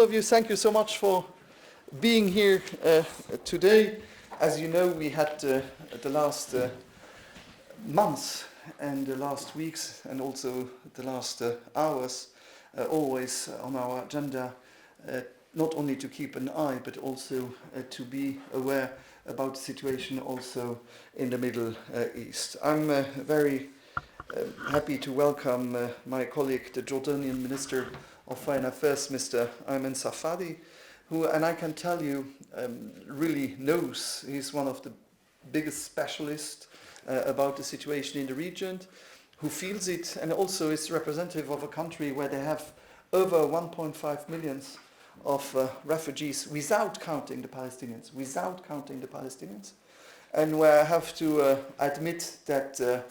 Of you, thank you so much for being here today. As you know, we had the last months and the last weeks and also the last hours always on our agenda, not only to keep an eye but also to be aware about the situation also in the Middle East. I'm very happy to welcome my colleague, the Jordanian Minister of Foreign Affairs, Mr. Ayman Safadi, who, and I can tell you, really knows, he's one of the biggest specialists about the situation in the region, who feels it, and also is representative of a country where they have over 1.5 million of refugees without counting the Palestinians, and where I have to admit that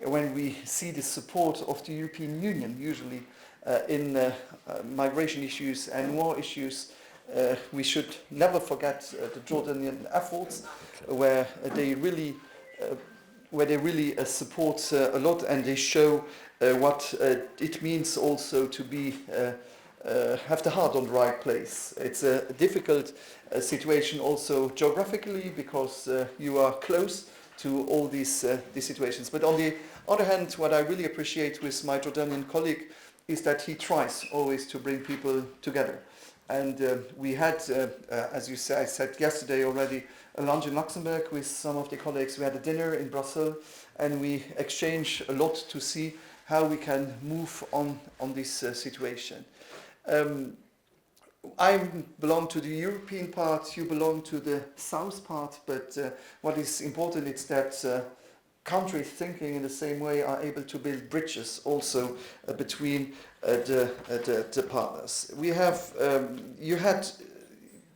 when we see the support of the European Union, usually in migration issues and war issues, we should never forget the Jordanian efforts, where they really support a lot, and they show what it means also to be have the heart on the right place. It's a difficult situation also geographically, because you are close to all these situations. But on the other hand, what I really appreciate with my Jordanian colleague is that he tries always to bring people together. And we had, as you said, I said yesterday already, a lunch in Luxembourg with some of the colleagues. We had a dinner in Brussels, and we exchanged a lot to see how we can move on this situation. I belong to the European part, you belong to the South part, but what is important is that countries thinking in the same way are able to build bridges also between the partners. We have, you had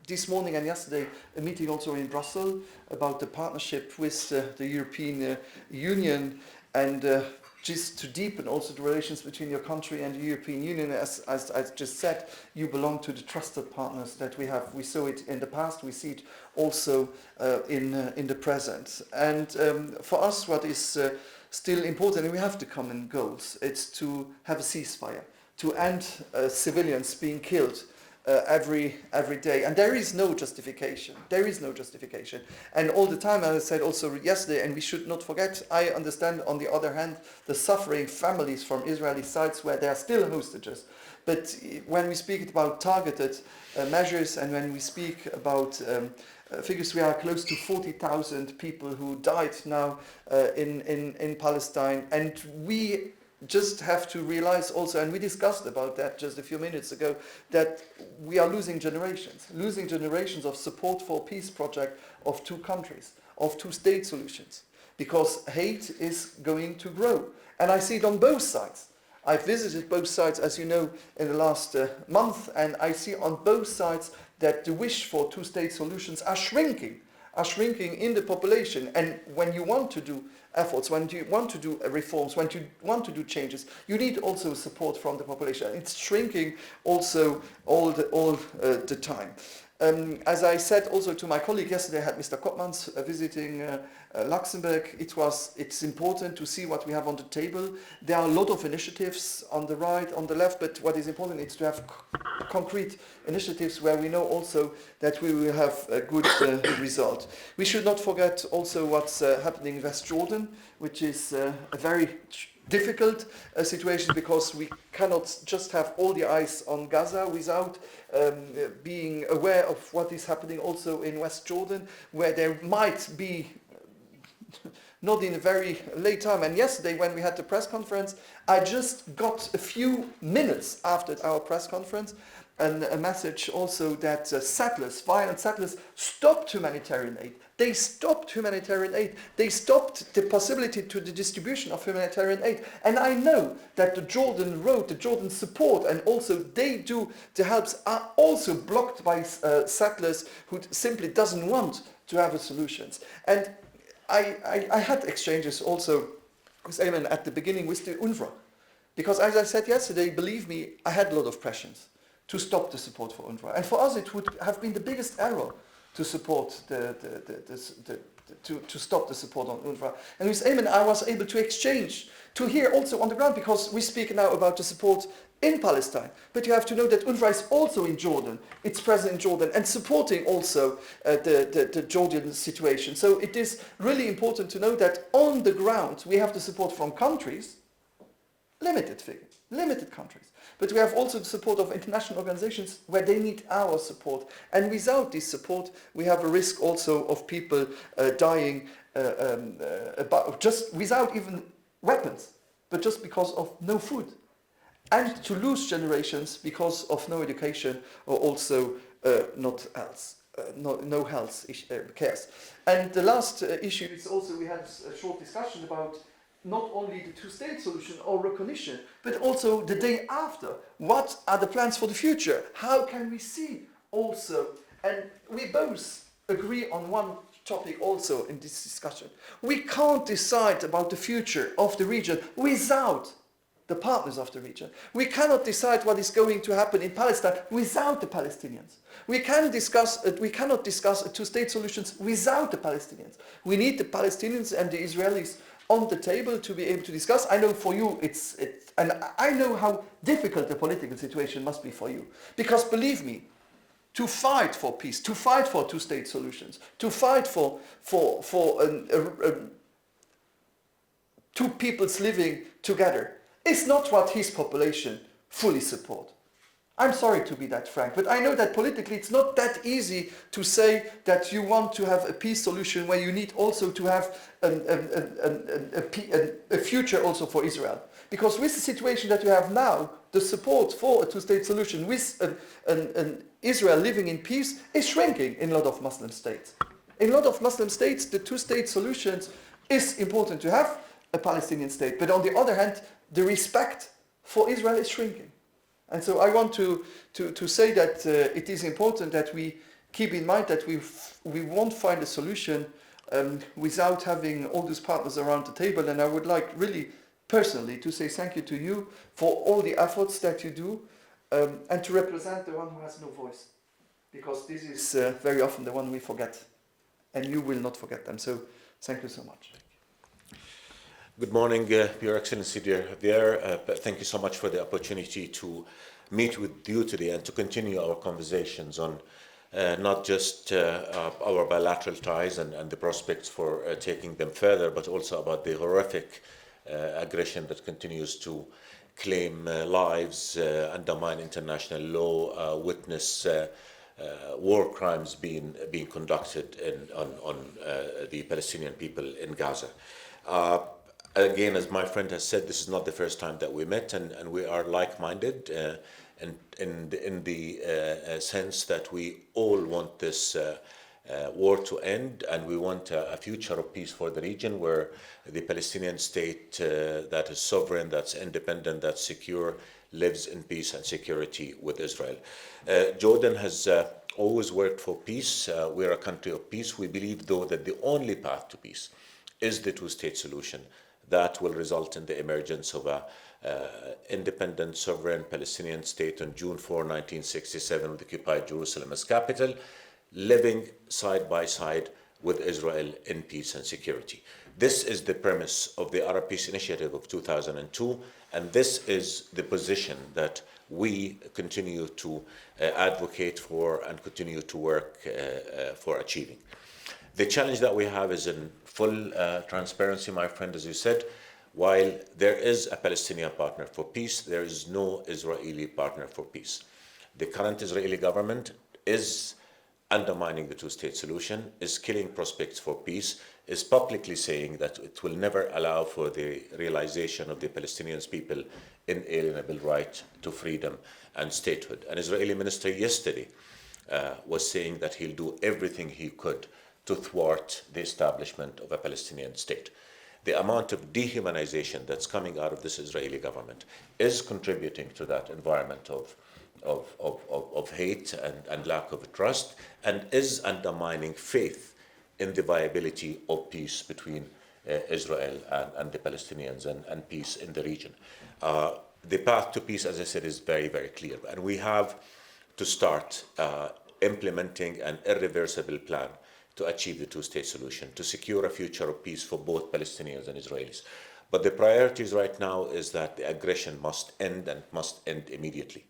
this morning and yesterday a meeting also in Brussels about the partnership with the European Union, and just to deepen also the relations between your country and the European Union. As I just said, you belong to the trusted partners that we have. We saw it in the past, we see it also in the present. And for us, what is still important, and we have the common goals, it's to have a ceasefire, to end civilians being killed every day, and there is no justification. And all the time, as I said also yesterday, and we should not forget, I understand on the other hand the suffering families from Israeli sides where they are still hostages. But when we speak about targeted measures, and when we speak about figures, we are close to 40,000 people who died now in Palestine, and we just have to realize also, and we discussed about that just a few minutes ago, that we are losing generations of support for a peace project of two countries, of two-state solutions, because hate is going to grow. And I see it on both sides. I've visited both sides, as you know, in the last month, and I see on both sides that the wish for two-state solutions are shrinking in the population. And when you want to do efforts, when you want to do reforms, when you want to do changes, you need also support from the population. It's shrinking also all the time. As I said also to my colleague yesterday, I had Mr. Koopmans visiting Luxembourg. It's important to see what we have on the table. There are a lot of initiatives on the right, on the left, but what is important is to have concrete initiatives where we know also that we will have a good result. We should not forget also what's happening in West Jordan, which is a very difficult situation, because we cannot just have all the eyes on Gaza without being aware of what is happening also in West Jordan, where there might be, not in a very late time. And yesterday when we had the press conference, I just got a few minutes after our press conference and a message also that violent settlers stopped humanitarian aid. They stopped humanitarian aid. They stopped the possibility to the distribution of humanitarian aid. And I know that the Jordan road, the Jordan support, and also they do the helps are also blocked by settlers who simply doesn't want to have a solutions. And I had exchanges also with Ayman at the beginning with the UNRWA, because as I said yesterday, believe me, I had a lot of pressures to stop the support for UNRWA. And for us, it would have been the biggest error to support to stop the support on UNRWA. And with Ayman, I was able to exchange, to hear also on the ground, because we speak now about the support in Palestine. But you have to know that UNRWA is also in Jordan. It's present in Jordan and supporting also the Jordan situation. So it is really important to know that on the ground we have the support from countries, limited countries. But we have also the support of international organizations where they need our support. And without this support, we have a risk also of people dying just without even weapons, but just because of no food. And to lose generations because of no education or also no health cares. And the last issue is also, we had a short discussion about not only the two-state solution or recognition, but also the day after. What are the plans for the future? How can we see also? And we both agree on one topic also in this discussion. We can't decide about the future of the region without the partners of the region. We cannot decide what is going to happen in Palestine without the Palestinians. We cannot discuss a two-state solutions without the Palestinians. We need the Palestinians and the Israelis on the table to be able to discuss. I know for you and I know how difficult the political situation must be for you. Because believe me, to fight for peace, to fight for two-state solutions, to fight for two peoples living together is not what his population fully support. I'm sorry to be that frank, but I know that politically it's not that easy to say that you want to have a peace solution where you need also to have a future also for Israel. Because with the situation that you have now, the support for a two-state solution with an Israel living in peace is shrinking in a lot of Muslim states. In a lot of Muslim states, the two-state solutions is important to have a Palestinian state, but on the other hand, the respect for Israel is shrinking. And so I want to say that it is important that we keep in mind that we won't find a solution without having all these partners around the table. And I would like really personally to say thank you to you for all the efforts that you do and to represent the one who has no voice. Because this is very often the one we forget. And you will not forget them. So thank you so much. Good morning, Your Excellency, dear Javier. Thank you so much for the opportunity to meet with you today and to continue our conversations on not just our bilateral ties and the prospects for taking them further, but also about the horrific aggression that continues to claim lives, undermine international law, witness war crimes being conducted on the Palestinian people in Gaza. Again, as my friend has said, this is not the first time that we met, and we are like-minded in the sense that we all want this war to end, and we want a future of peace for the region where the Palestinian state that is sovereign, that's independent, that's secure, lives in peace and security with Israel. Jordan has always worked for peace. We're a country of peace. We believe, though, that the only path to peace is the two-state solution that will result in the emergence of an independent, sovereign Palestinian state on June 4, 1967, with occupied Jerusalem as capital, living side by side with Israel in peace and security. This is the premise of the Arab Peace Initiative of 2002, and this is the position that we continue to advocate for and continue to work for achieving. The challenge that we have is in full transparency, my friend, as you said. While there is a Palestinian partner for peace, there is no Israeli partner for peace. The current Israeli government is undermining the two-state solution, is killing prospects for peace, is publicly saying that it will never allow for the realization of the Palestinian people's inalienable right to freedom and statehood. An Israeli minister yesterday was saying that he'll do everything he could to thwart the establishment of a Palestinian state. The amount of dehumanization that's coming out of this Israeli government is contributing to that environment of hate and lack of trust, and is undermining faith in the viability of peace between Israel and the Palestinians and peace in the region. The path to peace, as I said, is very, very clear. And we have to start implementing an irreversible plan to achieve the two-state solution, to secure a future of peace for both Palestinians and Israelis. But the priorities right now is that the aggression must end, and must end immediately.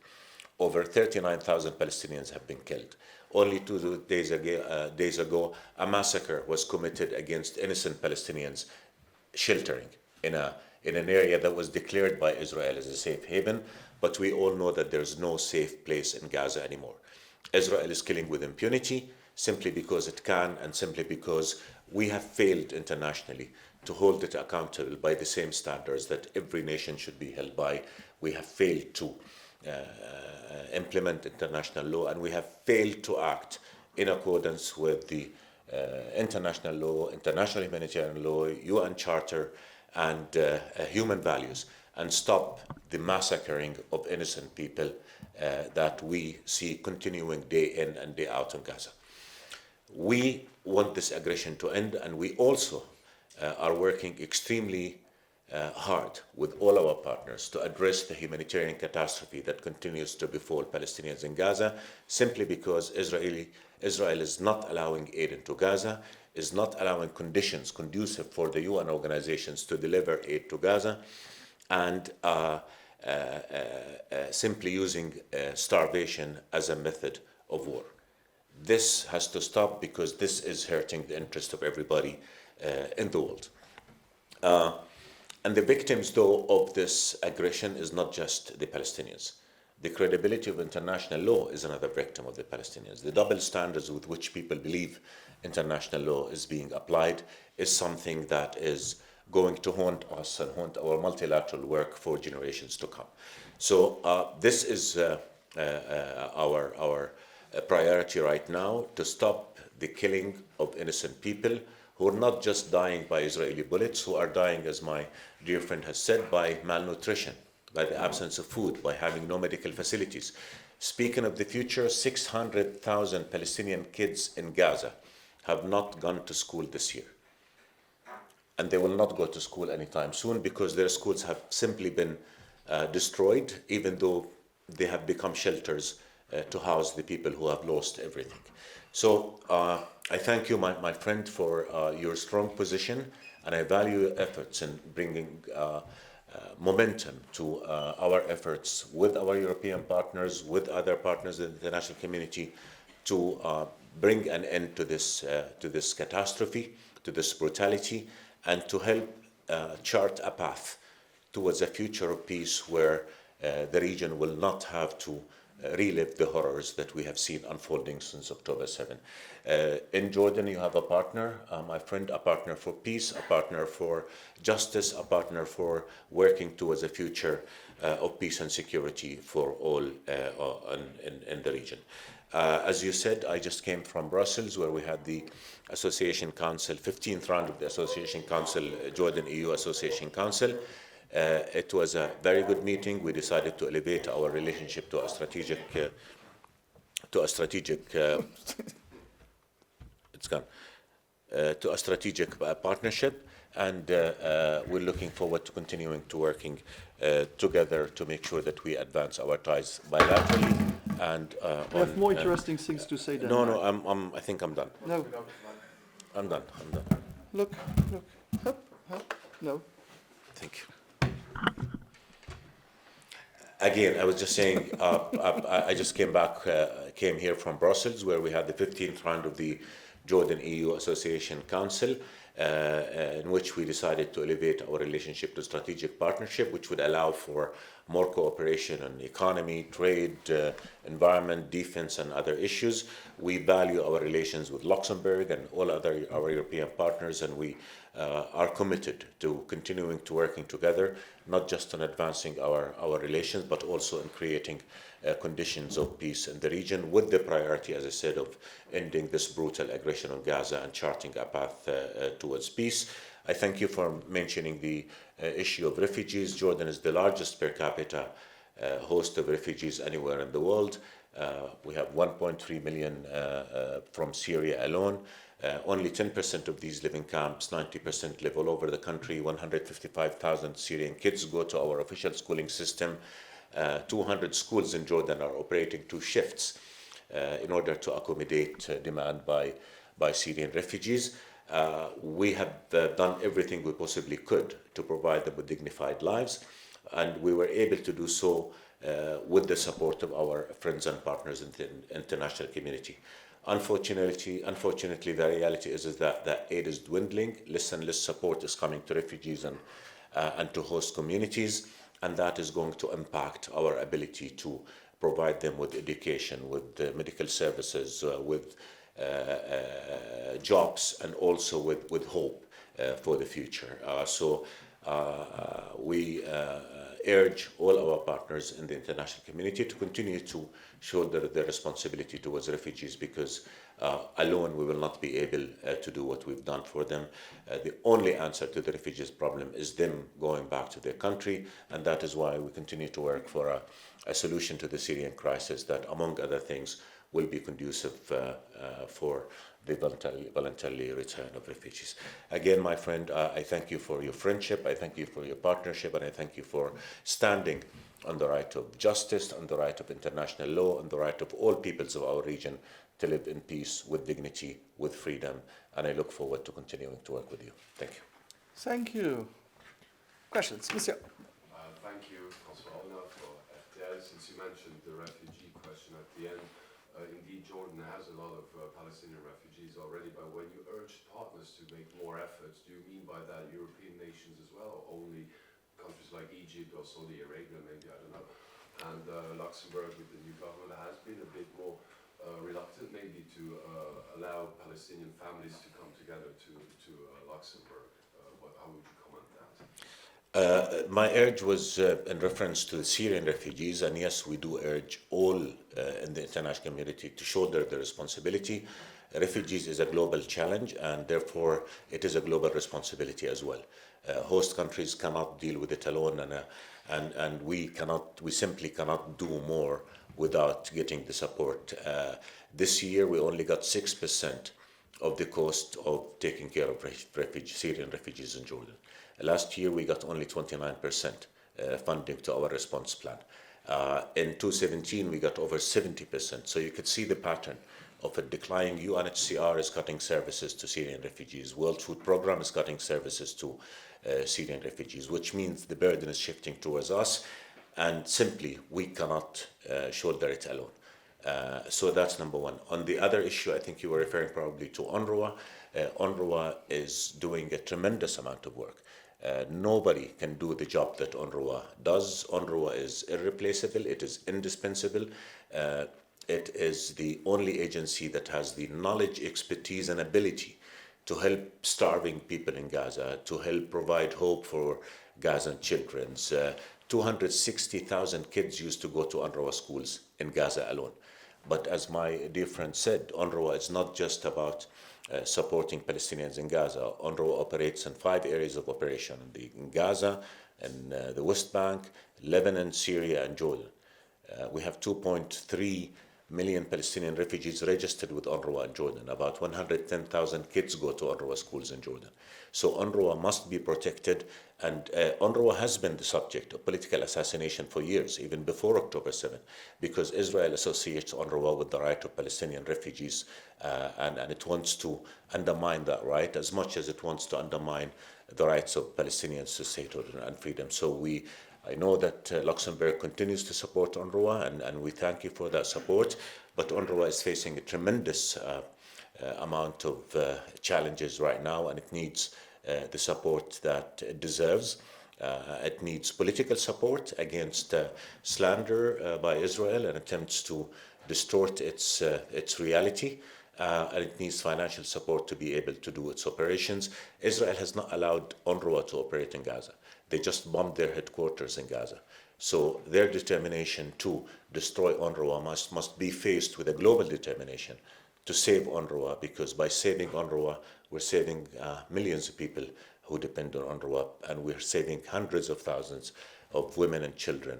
Over 39,000 Palestinians have been killed. Only 2 days ago, a massacre was committed against innocent Palestinians sheltering in an area that was declared by Israel as a safe haven, but we all know that there's no safe place in Gaza anymore. Israel is killing with impunity simply because it can, and simply because we have failed internationally to hold it accountable by the same standards that every nation should be held by. We have failed to implement international law, and we have failed to act in accordance with the international law, international humanitarian law, UN Charter, and human values, and stop the massacring of innocent people that we see continuing day in and day out in Gaza. We want this aggression to end, and we also are working extremely hard with all our partners to address the humanitarian catastrophe that continues to befall Palestinians in Gaza, simply because Israel is not allowing aid into Gaza, is not allowing conditions conducive for the UN organizations to deliver aid to Gaza, and simply using starvation as a method of war. This has to stop, because this is hurting the interest of everybody in the world. And the victims, though, of this aggression is not just the Palestinians. The credibility of international law is another victim of the Palestinians. The double standards with which people believe international law is being applied is something that is going to haunt us and haunt our multilateral work for generations to come. So this is our priority right now, to stop the killing of innocent people who are not just dying by Israeli bullets, who are dying, as my dear friend has said, by malnutrition, by the absence of food, by having no medical facilities. Speaking of the future, 600,000 Palestinian kids in Gaza have not gone to school this year. And they will not go to school anytime soon, because their schools have simply been destroyed, even though they have become shelters to house the people who have lost everything. So I thank you, my friend, for your strong position, and I value your efforts in bringing momentum to our efforts with our European partners, with other partners in the international community, to bring an end to this catastrophe, to this brutality, and to help chart a path towards a future of peace where the region will not have to relive the horrors that we have seen unfolding since October 7. In Jordan, you have a partner, my friend, a partner for peace, a partner for justice, a partner for working towards a future of peace and security for all in the region. As you said, I just came from Brussels, where we had the Association Council, 15th round of the Association Council, Jordan EU Association Council. It was a very good meeting. We decided to elevate our relationship to a strategic, partnership, and we're looking forward to continuing to working together to make sure that we advance our ties bilaterally. And I have more interesting things to say than I think I'm done. No. I'm done. Look. Up. No. Thank you. Again, I was just saying, I just came here from Brussels, where we had the 15th round of the Jordan EU Association Council, in which we decided to elevate our relationship to strategic partnership, which would allow for more cooperation on economy, trade, environment, defense, and other issues. We value our relations with Luxembourg and all our European partners, and we are committed to continuing to working together, not just on advancing our relations, but also in creating conditions of peace in the region, with the priority, as I said, of ending this brutal aggression on Gaza and charting a path towards peace. I thank you for mentioning the issue of refugees. Jordan is the largest per capita host of refugees anywhere in the world. We have 1.3 million from Syria alone. Only 10% of these live in camps, 90% live all over the country. 155,000 Syrian kids go to our official schooling system. 200 schools in Jordan are operating 2 shifts in order to accommodate demand by Syrian refugees. We have done everything we possibly could to provide them with dignified lives, and we were able to do so with the support of our friends and partners in the international community. Unfortunately, the reality is that aid is dwindling. Less and less support is coming to refugees and to host communities, and that is going to impact our ability to provide them with education, with medical services, with jobs, and also with hope for the future. We urge all our partners in the international community to continue to shoulder their responsibility towards refugees, because alone we will not be able to do what we've done for them. The only answer to the refugees problem is them going back to their country, and that is why we continue to work for a solution to the Syrian crisis that, among other things, will be conducive for the voluntary return of refugees. Again, my friend, I thank you for your friendship, I thank you for your partnership, and I thank you for standing on the right of justice, on the right of international law, on the right of all peoples of our region to live in peace, with dignity, with freedom, and I look forward to continuing to work with you. Thank you. Thank you. Questions? Monsieur? Thank you, François Olna, for FDL. Since you mentioned the refugee question at the end, indeed, Jordan has a lot of Palestinian refugees already, but when you urge partners to make more efforts, do you mean by that European nations as well, or only countries like Egypt or Saudi Arabia, maybe, I don't know? And Luxembourg, with the new government, has been a bit more reluctant maybe to allow Palestinian families to come together to Luxembourg. How would you comment that? My urge was in reference to the Syrian refugees, and yes, we do urge all in the international community to shoulder the responsibility. Refugees is a global challenge, and therefore it is a global responsibility as well. Host countries cannot deal with it alone, and we simply cannot do more without getting the support. This year we only got 6% of the cost of taking care of Syrian refugees in Jordan. Last year we got only 29% funding to our response plan. In 2017 we got over 70%. So you could see the pattern of a declining. UNHCR is cutting services to Syrian refugees. World Food Programme is cutting services to Syrian refugees, which means the burden is shifting towards us, and simply we cannot shoulder it alone. So that's number one. On the other issue, I think you were referring probably to UNRWA. UNRWA is doing a tremendous amount of work. Nobody can do the job that UNRWA does. UNRWA is irreplaceable. It is indispensable. It is the only agency that has the knowledge, expertise, and ability to help starving people in Gaza, to help provide hope for Gazan children. 260,000 kids used to go to UNRWA schools in Gaza alone. But as my dear friend said, UNRWA is not just about supporting Palestinians in Gaza. UNRWA operates in 5 areas of operation: in Gaza, in the West Bank, Lebanon, Syria, and Jordan. We have 2.3 million Palestinian refugees registered with UNRWA in Jordan. About 110,000 kids go to UNRWA schools in Jordan. So UNRWA must be protected, and UNRWA has been the subject of political assassination for years, even before October 7, because Israel associates UNRWA with the right of Palestinian refugees, and it wants to undermine that right as much as it wants to undermine the rights of Palestinians to statehood and freedom. So I know that Luxembourg continues to support UNRWA, and we thank you for that support, but UNRWA is facing a tremendous amount of challenges right now, and it needs the support that it deserves. It needs political support against slander by Israel and attempts to distort its reality. And it needs financial support to be able to do its operations. Israel has not allowed UNRWA to operate in Gaza. They just bombed their headquarters in Gaza. So their determination to destroy UNRWA must be faced with a global determination to save UNRWA, because by saving UNRWA, we're saving millions of people who depend on UNRWA, and we're saving hundreds of thousands of women and children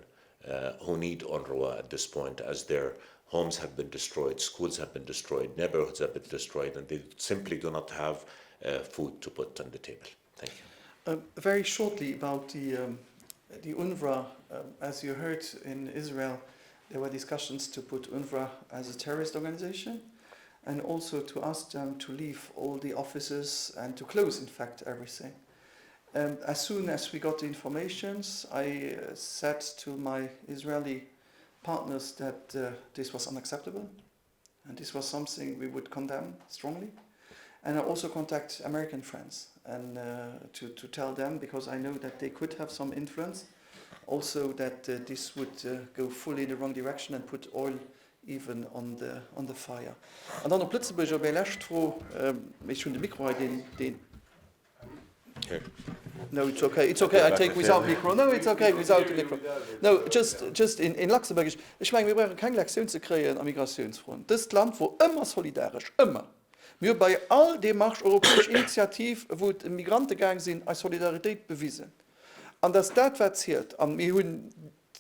who need UNRWA at this point, as their homes have been destroyed, schools have been destroyed, neighborhoods have been destroyed, and they simply do not have food to put on the table. Thank you. Very shortly about the UNRWA. As you heard, in Israel, there were discussions to put UNRWA as a terrorist organization. and also to ask them to leave all the offices and to close, in fact, everything. As soon as we got the informations, I said to my Israeli partners that this was unacceptable, and this was something we would condemn strongly. And I also contact American friends and to tell them, because I know that they could have some influence, also that this would go fully in the wrong direction and put oil even on the fire. And dann op Lützeburg bei Lächtro, ich schon de Mikro den Here. No, it's okay. It's okay. I take without micro. No, it's okay without the micro. No, just in Luxembourg. Ich meine, wir brauchen keine Lektion zu kreieren an Migrationsfront. Das ist Land, wo immer solidarisch, immer. Wir bei all dem Marsch europäische Initiativ, wo die Migranten gegangen sind, als Solidarität bewiesen. Und das erzählt, und wir haben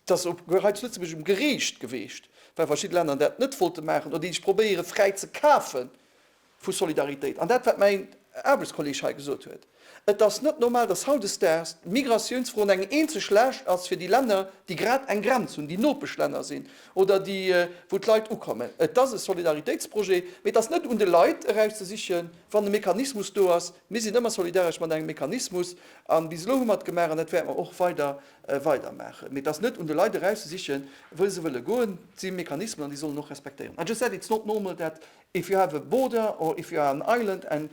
das bereits Lützeburg im Gericht gewesen, weil verschiedene Länder das nicht wollten machen, oder die ich probiere frei zu kaufen für Solidarität. Und das, was mein Arbeitskollege gesagt hat. Das ist nicht normal, dass heute der Migrationsfront ähnlich schlecht als für die Länder, die gerade an Grenzen und die Notbeschländer sind oder die, wo die Leute kommen. Das ist ein Solidaritätsprojekt, mit das nicht um die Leute herauszusichern, wenn der Mechanismus da ist. Wir sind immer solidarisch mit einem Mechanismus, und bis so hat gemacht, und das werden wir auch weitermachen. Mit das nicht um die Leute herauszusichern, wo sie wollen gehen, die Mechanismen, die sollen noch respektieren. I just said it's not normal that if you have a border or if you are an island and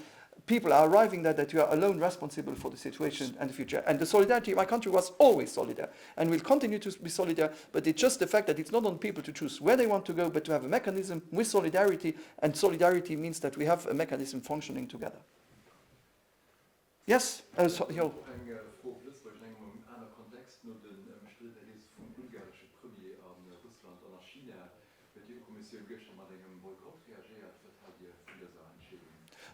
people are arriving there, that you are alone responsible for the situation and the future. And the solidarity, my country was always solidar and will continue to be solidar, but it's just the fact that it's not on people to choose where they want to go, but to have a mechanism with solidarity, and solidarity means that we have a mechanism functioning together. Yes? Jo.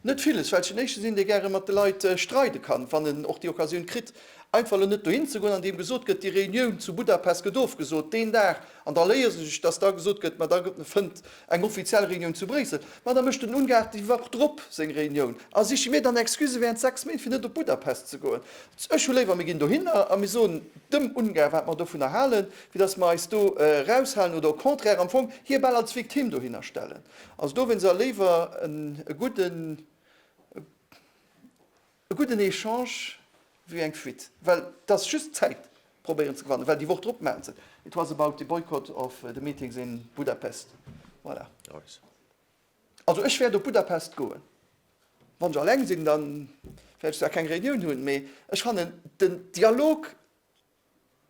Nicht vieles, weil die Nächsten sind, die gerne mit den Leuten streiten kann, wenn auch die Occasion kriegt. Einfach nicht dahin zu gehen, an dem gesagt wird, die Reunion zu Budapest gedurft gesagt, den Tag, und da lesen sich, dass da gesagt wird, man da findet eine offizielle Reunion zu Brüssel. Man da möchte Ungarn die Woche drauf, seine Reunion. Also ich mir dann Excuse während 6 Minuten für nicht nach Budapest zu gehen. Ich will lieber, wir gehen da hin, und wir so dem Ungarn, was wir davon erhalten, wie das wir es da raushalten oder konträr am Anfang, hier bald als Victim da hinstellen. Also da, wenn sie lieber einen guten Échange wie eng fit. Weil das just Zeit probieren zu gewinnen, weil die Woche drauf machen. It was about the boycott of the meetings in Budapest. Voilà. Nice. Also ich werde Budapest gehen. Wenn ich allein sind, dann werde ich da keine Reunion haben. Aber ich kann den Dialog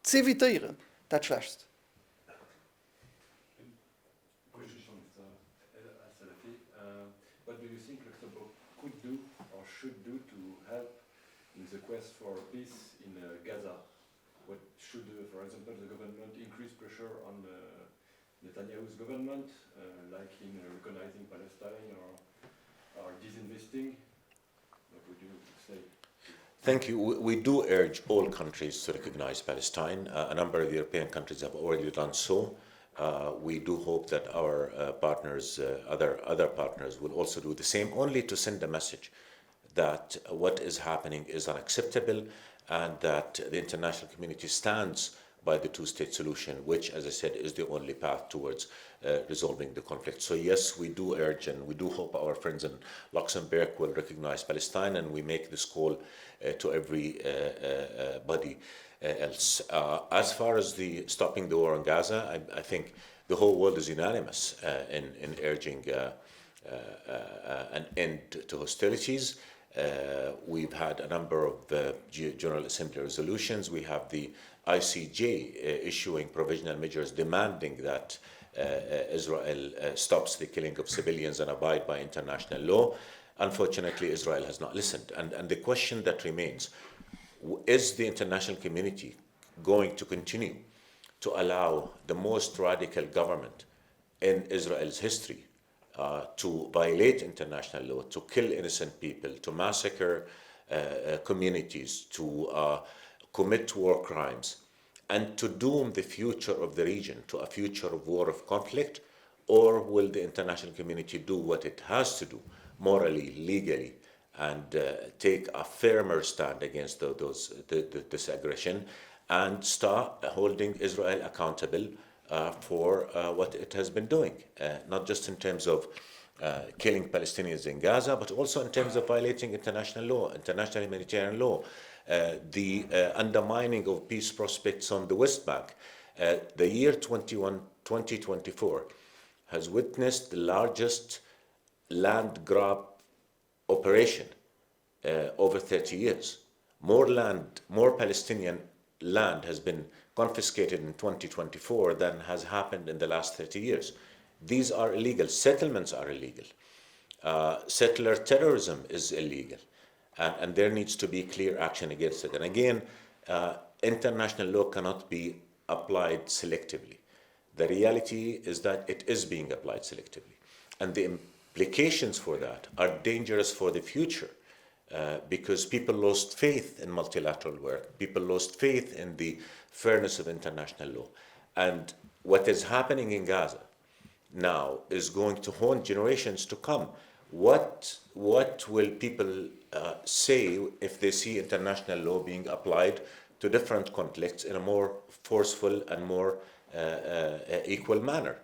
zu evitieren. Das ist schlecht. What do you think Luxembourg could do or should do to help in the quest for peace in Gaza? What should, for example, the government increase pressure on Netanyahu's government, like in recognizing Palestine or disinvesting? What would you say? Thank you. We do urge all countries to recognize Palestine. A number of European countries have already done so. We do hope that our partners, other partners, will also do the same, only to send a message that what is happening is unacceptable, and that the international community stands by the two-state solution, which, as I said, is the only path towards resolving the conflict. So yes, we do urge, and we do hope our friends in Luxembourg will recognize Palestine, and we make this call to every body else. As far as the stopping the war in Gaza, I think the whole world is unanimous in urging an end to hostilities. We've had a number of General Assembly resolutions. We have the ICJ issuing provisional measures demanding that Israel stops the killing of civilians and abide by international law. Unfortunately, Israel has not listened. And the question that remains, is the international community going to continue to allow the most radical government in Israel's history to violate international law, to kill innocent people, to massacre communities, to commit war crimes, and to doom the future of the region to a future of war, of conflict? Or will the international community do what it has to do, morally, legally, and take a firmer stand against this aggression, and start holding Israel accountable for what it has been doing, not just in terms of killing Palestinians in Gaza, but also in terms of violating international law, international humanitarian law, the undermining of peace prospects on the West Bank. The year 2024 has witnessed the largest land grab operation over 30 years. More Palestinian land has been confiscated in 2024 than has happened in the last 30 years. These are illegal. Settlements are illegal. Settler terrorism is illegal. And there needs to be clear action against it. And again, international law cannot be applied selectively. The reality is that it is being applied selectively. And the implications for that are dangerous for the future because people lost faith in multilateral work. People lost faith in the fairness of international law. And what is happening in Gaza now is going to haunt generations to come. What will people say if they see international law being applied to different conflicts in a more forceful and more equal manner?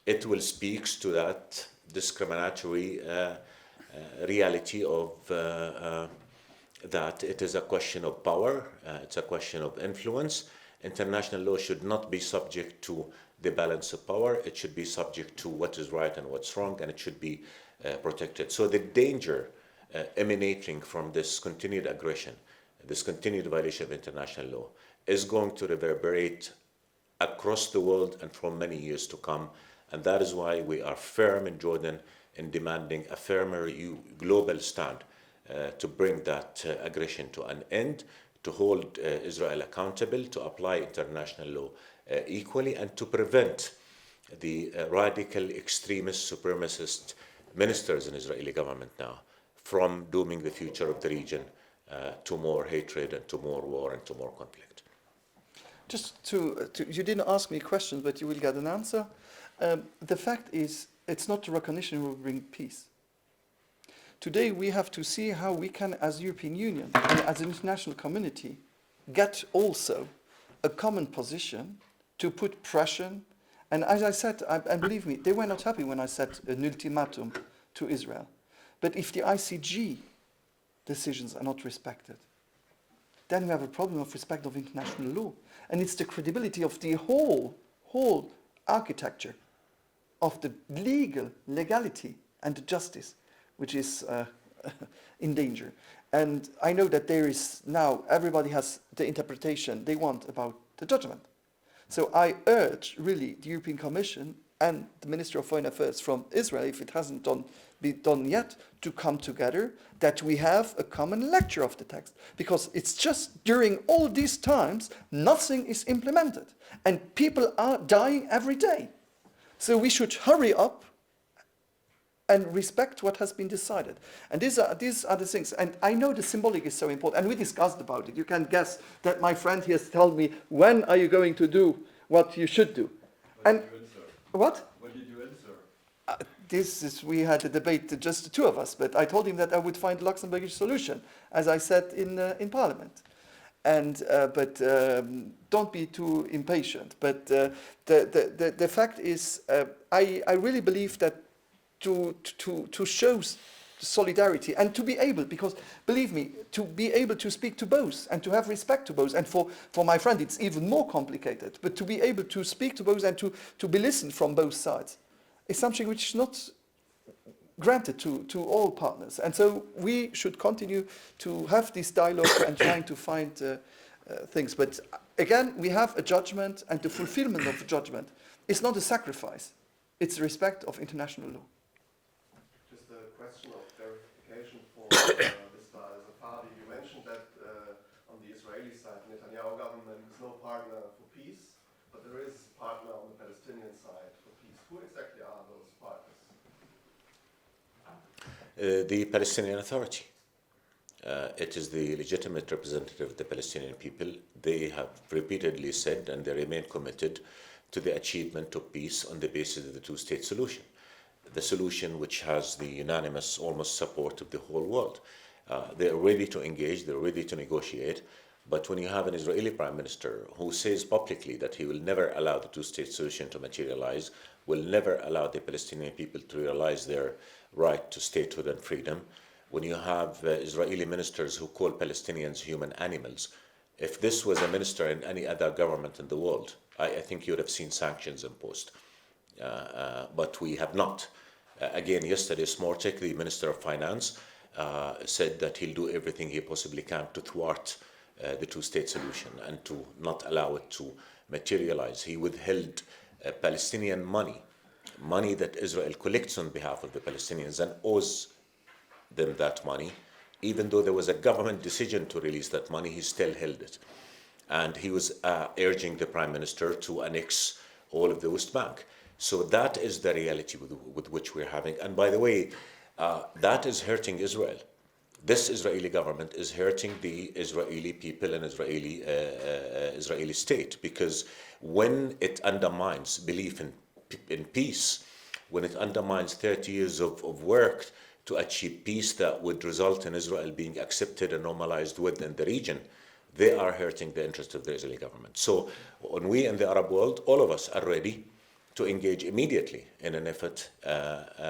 It will speak to that discriminatory reality of that it is a question of power, it's a question of influence. International law should not be subject to the balance of power. It should be subject to what is right and what's wrong, and it should be protected. So the danger emanating from this continued aggression, this continued violation of international law, is going to reverberate across the world and for many years to come. And that is why we are firm in Jordan in demanding a firmer global stand to bring that aggression to an end, to hold Israel accountable, to apply international law equally, and to prevent the radical extremist supremacist ministers in Israeli government now from dooming the future of the region to more hatred and to more war and to more conflict. Just to you didn't ask me questions, but you will get an answer. The fact is, it's not the recognition will bring peace. Today we have to see how we can, as European Union and as an international community, get also a common position to put pressure. And as I said, and believe me, they were not happy when I set an ultimatum to Israel. But if the ICJ decisions are not respected, then we have a problem of respect of international law. And it's the credibility of the whole architecture of the legality and the justice which is in danger. And I know that there is now, everybody has the interpretation they want about the judgment. So I urge really the European Commission and the Minister of Foreign Affairs from Israel, if it hasn't been done yet, to come together, that we have a common lecture of the text. Because it's just during all these times, nothing is implemented. And people are dying every day. So we should hurry up and respect what has been decided. And these are the things. And I know the symbolic is so important. And we discussed about it. You can guess that my friend here has told me, when are you going to do what you should do? What did you answer? What? What did you answer? We had a debate, just the two of us, but I told him that I would find a Luxembourgish solution, as I said in Parliament. And don't be too impatient. But the fact is, I really believe that to show solidarity and to be able, because believe me, to be able to speak to both and to have respect to both, and for my friend it's even more complicated, but to be able to speak to both and to be listened from both sides is something which is not granted to all partners. And so we should continue to have this dialogue and trying to find things. But again, we have a judgment, and the fulfillment of the judgment is not a sacrifice, it's the respect of international law. Just a question of clarification for Mr. Safadi. You mentioned that on the Israeli side, Netanyahu government is no partner for peace, but there is a partner on the Palestinian side for peace. Who exactly are those partners? The Palestinian Authority. It is the legitimate representative of the Palestinian people. They have repeatedly said, and they remain committed to the achievement of peace on the basis of the two-state solution. The solution which has the unanimous, almost support of the whole world. They're ready to engage, they're ready to negotiate, but when you have an Israeli prime minister who says publicly that he will never allow the two-state solution to materialize, will never allow the Palestinian people to realize their right to statehood and freedom. When you have Israeli ministers who call Palestinians human animals, if this was a minister in any other government in the world, I think you would have seen sanctions imposed. But we have not. Again, yesterday, Smotrich, the Minister of Finance, said that he'll do everything he possibly can to thwart the two-state solution and to not allow it to materialize. He withheld Palestinian money that Israel collects on behalf of the Palestinians and owes them that money. Even though there was a government decision to release that money, he still held it. And he was urging the Prime Minister to annex all of the West Bank. So that is the reality with which we're having. And by the way, that is hurting Israel. This Israeli government is hurting the Israeli people and Israeli state, because when it undermines belief in peace, when it undermines 30 years of work to achieve peace that would result in Israel being accepted and normalized within the region, they are hurting the interest of the Israeli government. So when we in the Arab world, all of us are ready to engage immediately in an effort,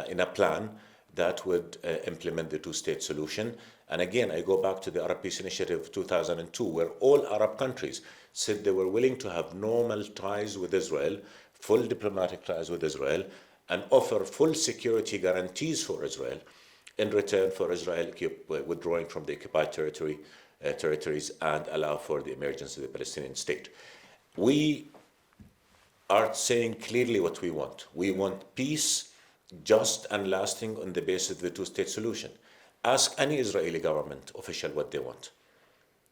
in a plan that would implement the two-state solution. And again, I go back to the Arab Peace Initiative of 2002, where all Arab countries said they were willing to have normal ties with Israel, full diplomatic ties with Israel, and offer full security guarantees for Israel in return for Israel withdrawing from the occupied territories and allow for the emergence of the Palestinian state. We are saying clearly what we want. We want peace, just and lasting, on the basis of the two-state solution. Ask any Israeli government official what they want.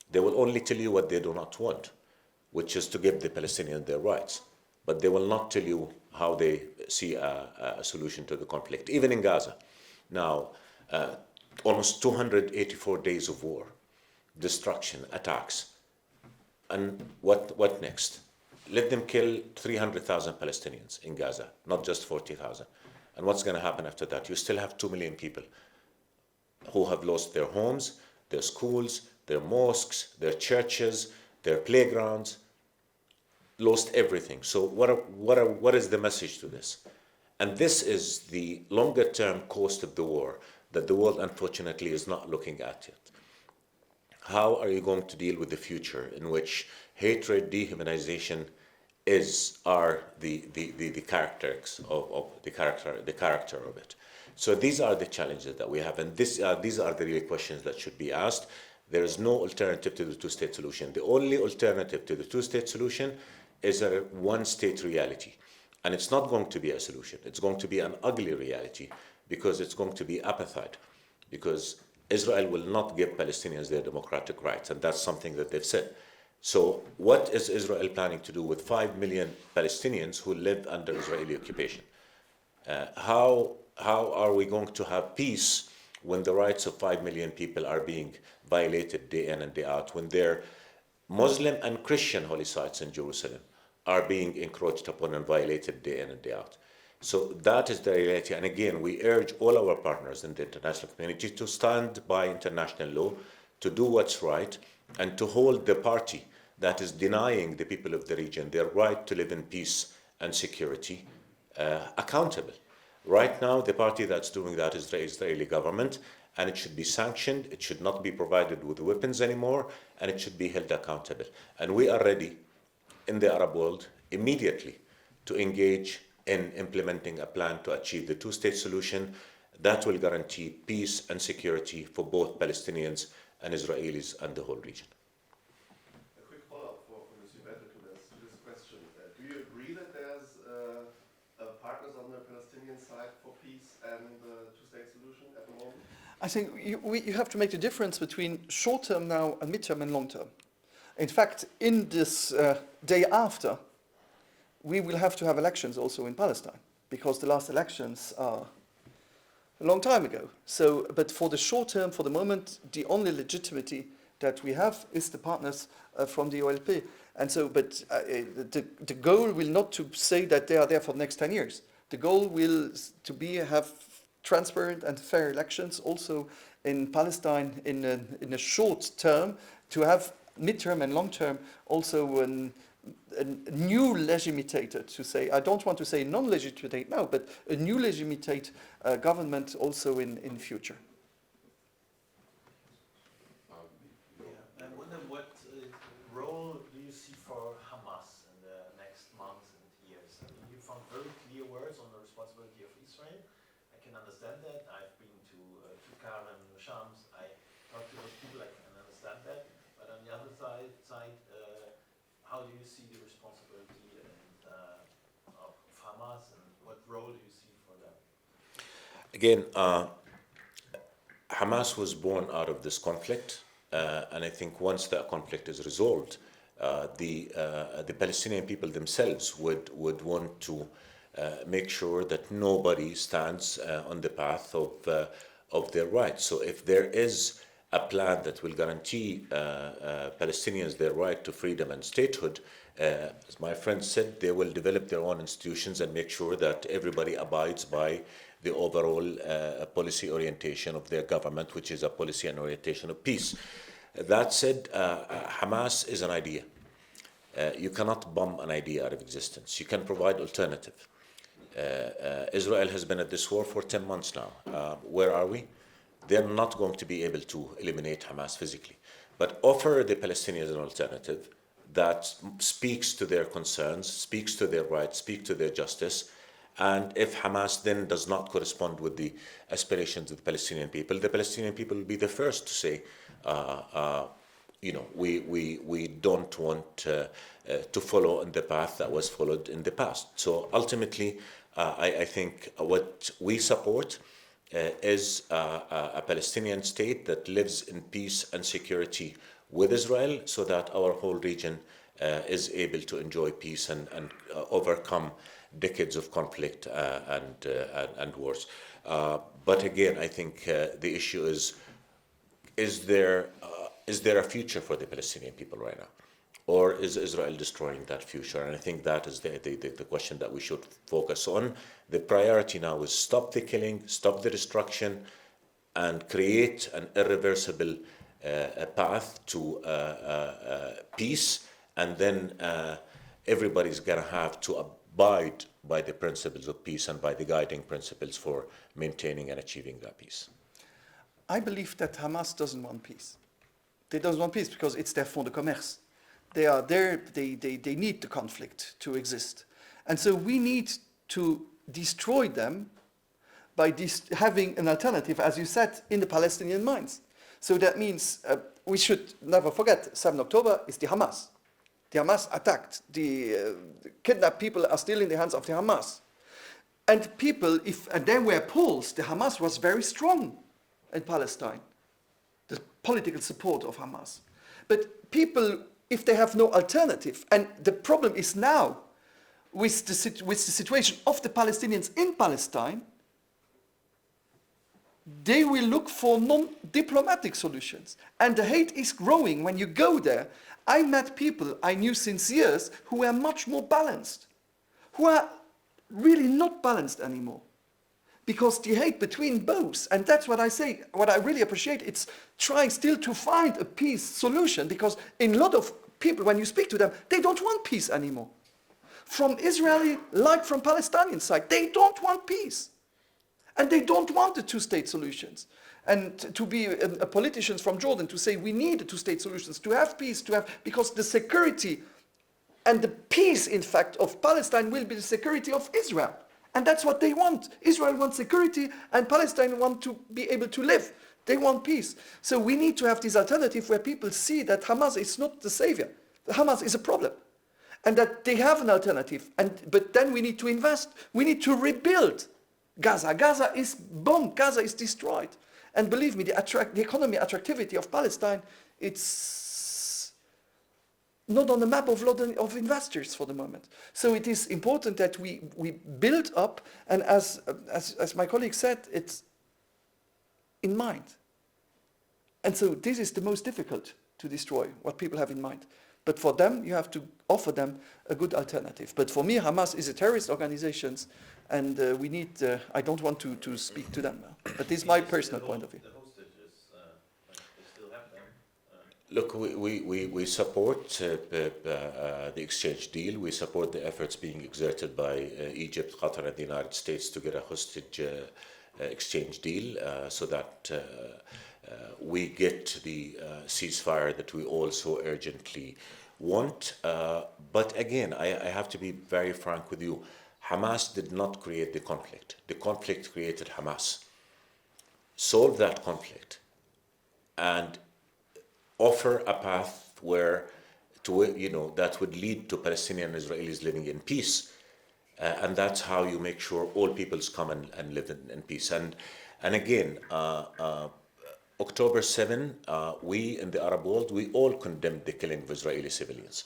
They will only tell you what they do not want, which is to give the Palestinians their rights. But they will not tell you how they see a solution to the conflict, even in Gaza. Now, almost 284 days of war, destruction, attacks. And what next? Let them kill 300,000 Palestinians in Gaza, not just 40,000. And what's going to happen after that? You still have 2 million people who have lost their homes, their schools, their mosques, their churches, their playgrounds, lost everything. So what is the message to this? And this is the longer-term cost of the war that the world, unfortunately, is not looking at yet. How are you going to deal with the future in which hatred, dehumanization are the characters of the character of it? So these are the challenges that we have, and these are the real questions that should be asked. There is no alternative to the two-state solution. The only alternative to the two-state solution is a one-state reality. And it's not going to be a solution. It's going to be an ugly reality, because it's going to be apartheid, because Israel will not give Palestinians their democratic rights, and that's something that they've said. So what is Israel planning to do with 5 million Palestinians who live under Israeli occupation? How are we going to have peace when the rights of 5 million people are being violated day in and day out, when their Muslim and Christian holy sites in Jerusalem are being encroached upon and violated day in and day out? So that is the reality. And again, we urge all our partners in the international community to stand by international law, to do what's right, and to hold the party that is denying the people of the region their right to live in peace and security accountable. Right now, the party that's doing that is the Israeli government, and it should be sanctioned. It should not be provided with weapons anymore, and it should be held accountable. And we are ready in the Arab world immediately to engage in implementing a plan to achieve the two-state solution that will guarantee peace and security for both Palestinians and Israelis and the whole region. A quick follow-up for Mr. Bettell to this question. Do you agree that there's partners on the Palestinian side for peace and the two-state solution at the moment? I think you have to make the difference between short-term now and mid-term and long-term. In fact, in this day after, we will have to have elections also in Palestine, because the last elections are a long time ago. So, but for the short term, for the moment, the only legitimacy that we have is the partners from the OLP. And so, but the goal will not to say that they are there for the next 10 years. The goal will to be have transparent and fair elections also in Palestine in a short term, to have mid-term and long-term also a new legitimator to say, I don't want to say non-legitimate now, but a new legitimate government also in future. I wonder what role do you see for Hamas in the next months and years? I mean, you found very clear words on the responsibility of Israel. I can understand that. I've been to Karen, Shams. I talked to those people. I can understand that. But on the other side, how do you see the responsibility of Hamas, and what role do you see for them? Again, Hamas was born out of this conflict, and I think once that conflict is resolved, the Palestinian people themselves would want to make sure that nobody stands on the path of their rights. So if there is a plan that will guarantee Palestinians their right to freedom and statehood, as my friend said, they will develop their own institutions and make sure that everybody abides by the overall policy orientation of their government, which is a policy and orientation of peace. That said, Hamas is an idea. You cannot bomb an idea out of existence. You can provide alternative. Israel has been at this war for 10 months now. Where are we? They're not going to be able to eliminate Hamas physically, but offer the Palestinians an alternative that speaks to their concerns, speaks to their rights, speaks to their justice. And if Hamas then does not correspond with the aspirations of the Palestinian people will be the first to say, we don't want to follow in the path that was followed in the past. So ultimately, I think what we support is a Palestinian state that lives in peace and security with Israel, so that our whole region is able to enjoy peace and overcome decades of conflict and wars. But again, I think the issue is there a future for the Palestinian people right now? Or is Israel destroying that future? And I think that is the question that we should focus on. The priority now is stop the killing, stop the destruction, and create an irreversible path to peace. And then everybody's going to have to abide by the principles of peace and by the guiding principles for maintaining and achieving that peace. I believe that Hamas doesn't want peace. They don't want peace because it's their fond de commerce. They are there, they need the conflict to exist. And so we need to destroy them by having an alternative, as you said, in the Palestinian minds. So that means we should never forget, 7 October is the Hamas. The Hamas attacked. The kidnapped people are still in the hands of the Hamas. And people, and there were polls, the Hamas was very strong in Palestine, the political support of Hamas. But people, if they have no alternative, and the problem is now with the situation of the Palestinians in Palestine, they will look for non-diplomatic solutions. And the hate is growing when you go there. I met people I knew since years who were much more balanced, who are really not balanced anymore. Because the hate between both, and that's what I say, what I really appreciate, it's trying still to find a peace solution, because in a lot of people, when you speak to them, they don't want peace anymore. From Israeli, like from Palestinian side, they don't want peace. And they don't want the two-state solutions. And to be a politicians from Jordan to say we need the two-state solutions, to have peace, because the security and the peace, in fact, of Palestine will be the security of Israel. And that's what they want. Israel wants security, and Palestine want to be able to live. They want peace. So we need to have this alternative where people see that Hamas is not the savior. Hamas is a problem. And that they have an alternative. But then we need to invest. We need to rebuild Gaza. Gaza is bombed. Gaza is destroyed. And believe me, the economy attractivity of Palestine, it's not on the map of a lot of investors for the moment. So it is important that we build up, and as my colleague said, it's in mind. And so this is the most difficult to destroy, what people have in mind. But for them, you have to offer them a good alternative. But for me, Hamas is a terrorist organization, and we need, I don't want to speak to them now. But this is my personal point of view. The hostages, they still have them. Look, we support the exchange deal. We support the efforts being exerted by Egypt, Qatar, and the United States to get a hostage exchange deal so that we get the ceasefire that we all so urgently want. But again, I have to be very frank with you. Hamas did not create the conflict. The conflict created Hamas. Solve that conflict and offer a path that would lead to Palestinian and Israelis living in peace. And that's how you make sure all peoples come and live in peace. And again, October 7, we in the Arab world, we all condemned the killing of Israeli civilians.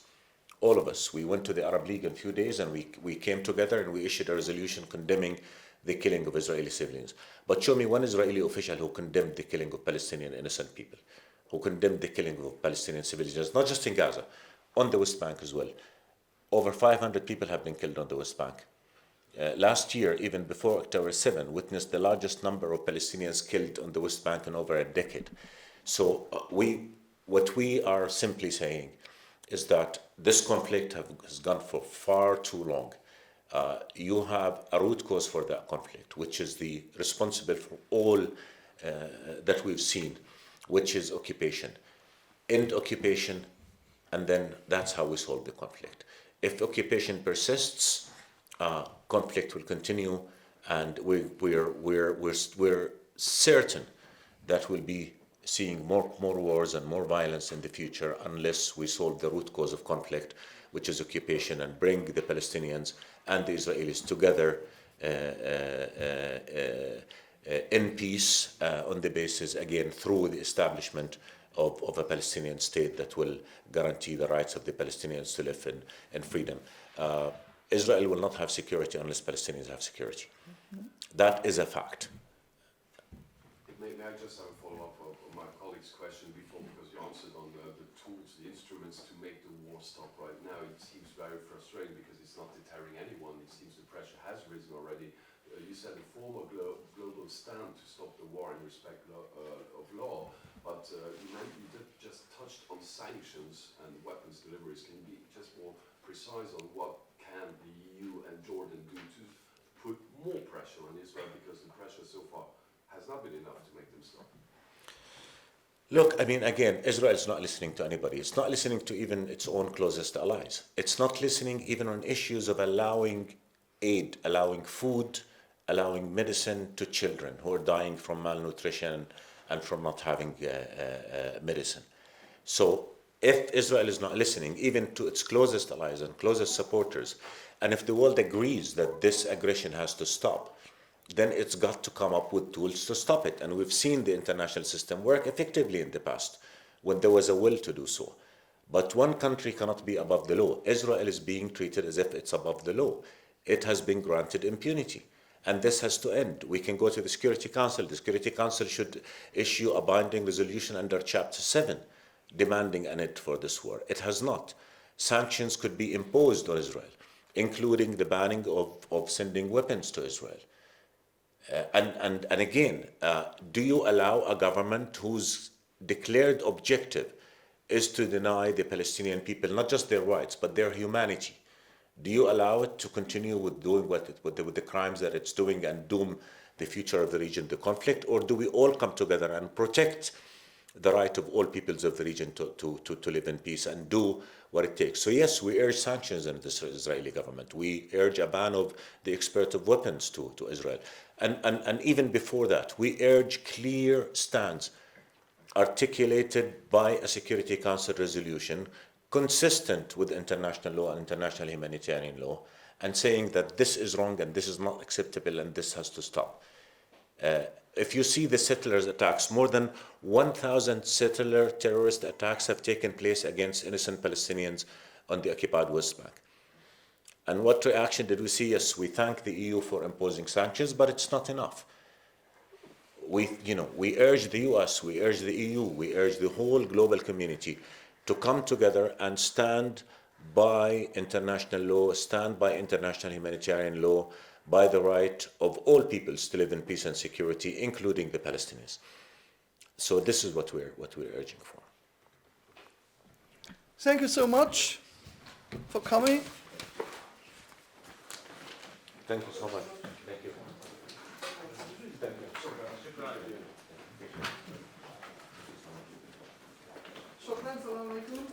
All of us. We went to the Arab League in a few days and we came together and we issued a resolution condemning the killing of Israeli civilians. But show me one Israeli official who condemned the killing of Palestinian innocent people, who condemned the killing of Palestinian civilians, not just in Gaza, on the West Bank as well. Over 500 people have been killed on the West Bank. Last year, even before October 7, witnessed the largest number of Palestinians killed on the West Bank in over a decade. So what we are simply saying is that this conflict has gone for far too long. You have a root cause for that conflict, which is the responsible for all that we've seen, which is occupation. End occupation, and then that's how we solve the conflict. If occupation persists, conflict will continue, and we're certain that we'll be seeing more wars and more violence in the future unless we solve the root cause of conflict, which is occupation, and bring the Palestinians and the Israelis together in peace on the basis, again, through the establishment of a Palestinian state that will guarantee the rights of the Palestinians to live in freedom. Israel will not have security unless Palestinians have security. That is a fact. May I just have a follow-up on my colleague's question before, because you answered on the tools, the instruments to make the war stop right now. It seems very frustrating because it's not deterring anyone. It seems the pressure has risen already. You said a formal global stand to stop the war in respect of law, but you did just touched on sanctions and weapons deliveries. Can you be just more precise on what can the EU and Jordan do to put more pressure on Israel, because the pressure so far has not been enough to make them stop? Look, I mean, again, Israel is not listening to anybody. It's not listening to even its own closest allies. It's not listening even on issues of allowing aid, allowing food, allowing medicine to children who are dying from malnutrition and from not having medicine. So if Israel is not listening even to its closest allies and closest supporters, and if the world agrees that this aggression has to stop, then it's got to come up with tools to stop it. And we've seen the international system work effectively in the past when there was a will to do so. But one country cannot be above the law. Israel is being treated as if it's above the law. It has been granted impunity. And this has to end. We can go to the Security Council. The Security Council should issue a binding resolution under Chapter 7, demanding an end for this war. It has not. Sanctions could be imposed on Israel, including the banning of sending weapons to Israel. And again, do you allow a government whose declared objective is to deny the Palestinian people not just their rights, but their humanity? Do you allow it to continue with doing with the crimes that it's doing and doom the future of the region, the conflict? Or do we all come together and protect the right of all peoples of the region to live in peace and do what it takes? So yes, we urge sanctions on the Israeli government. We urge a ban of the export of weapons to Israel. And even before that, we urge clear stands articulated by a Security Council resolution consistent with international law and international humanitarian law, and saying that this is wrong and this is not acceptable and this has to stop. If you see the settlers' attacks, more than 1,000 settler terrorist attacks have taken place against innocent Palestinians on the occupied West Bank. And what reaction did we see? Yes, we thank the EU for imposing sanctions, but it's not enough. We urge the US, we urge the EU, we urge the whole global community to come together and stand by international law, stand by international humanitarian law, by the right of all peoples to live in peace and security, including the Palestinians. So this is what we're urging for. Thank you so much for coming. Thank you so much. Thank you. Thank you. شكرا. السلام عليكم.